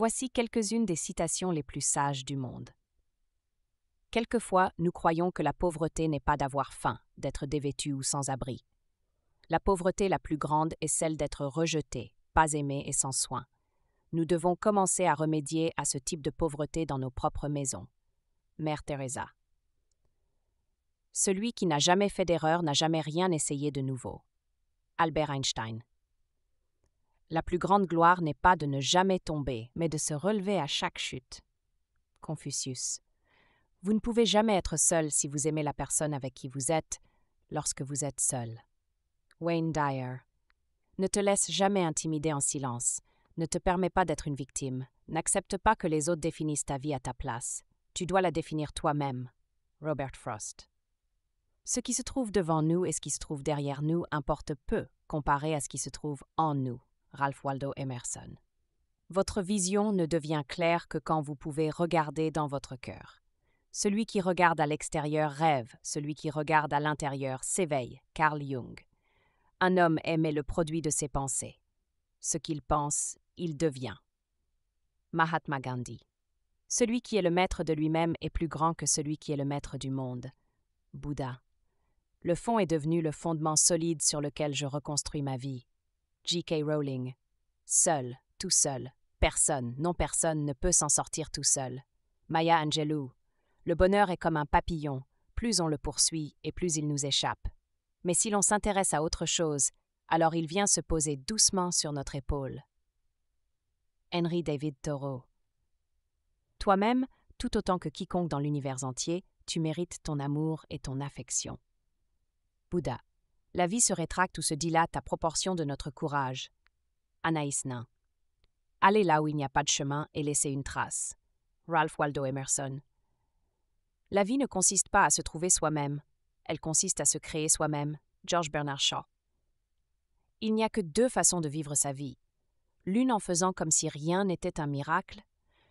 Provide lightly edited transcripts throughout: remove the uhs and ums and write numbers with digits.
Voici quelques-unes des citations les plus sages du monde. Quelquefois, nous croyons que la pauvreté n'est pas d'avoir faim, d'être dévêtu ou sans abri. La pauvreté la plus grande est celle d'être rejeté, pas aimé et sans soin. Nous devons commencer à remédier à ce type de pauvreté dans nos propres maisons. Mère Teresa. Celui qui n'a jamais fait d'erreur n'a jamais rien essayé de nouveau. Albert Einstein. La plus grande gloire n'est pas de ne jamais tomber, mais de se relever à chaque chute. Confucius. Vous ne pouvez jamais être seul si vous aimez la personne avec qui vous êtes, lorsque vous êtes seul. Wayne Dyer. Ne te laisse jamais intimider en silence. Ne te permets pas d'être une victime. N'accepte pas que les autres définissent ta vie à ta place. Tu dois la définir toi-même. Robert Frost. Ce qui se trouve devant nous et ce qui se trouve derrière nous importe peu comparé à ce qui se trouve en nous. Ralph Waldo Emerson. Votre vision ne devient claire que quand vous pouvez regarder dans votre cœur. Celui qui regarde à l'extérieur rêve, celui qui regarde à l'intérieur s'éveille. Carl Jung. Un homme aimait le produit de ses pensées. Ce qu'il pense, il devient. Mahatma Gandhi. Celui qui est le maître de lui-même est plus grand que celui qui est le maître du monde. Bouddha. Le fond est devenu le fondement solide sur lequel je reconstruis ma vie. J.K. Rowling. Seul, tout seul, personne, non personne ne peut s'en sortir tout seul. Maya Angelou. Le bonheur est comme un papillon, plus on le poursuit et plus il nous échappe. Mais si l'on s'intéresse à autre chose, alors il vient se poser doucement sur notre épaule. Henry David Thoreau. Toi-même, tout autant que quiconque dans l'univers entier, tu mérites ton amour et ton affection. Bouddha. La vie se rétracte ou se dilate à proportion de notre courage. Anaïs Nin. Allez là où il n'y a pas de chemin et laissez une trace. Ralph Waldo Emerson. La vie ne consiste pas à se trouver soi-même, elle consiste à se créer soi-même. George Bernard Shaw. Il n'y a que deux façons de vivre sa vie. L'une en faisant comme si rien n'était un miracle,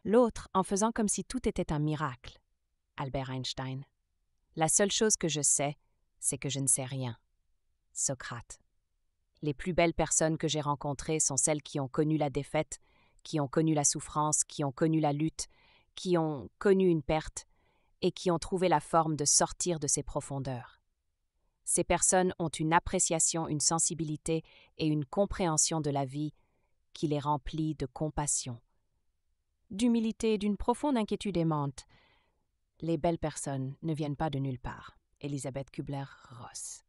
l'autre en faisant comme si tout était un miracle. Albert Einstein. La seule chose que je sais, c'est que je ne sais rien. Socrate. Les plus belles personnes que j'ai rencontrées sont celles qui ont connu la défaite, qui ont connu la souffrance, qui ont connu la lutte, qui ont connu une perte et qui ont trouvé la forme de sortir de ces profondeurs. Ces personnes ont une appréciation, une sensibilité et une compréhension de la vie qui les remplit de compassion, d'humilité et d'une profonde inquiétude aimante. Les belles personnes ne viennent pas de nulle part. Elisabeth Kubler-Ross.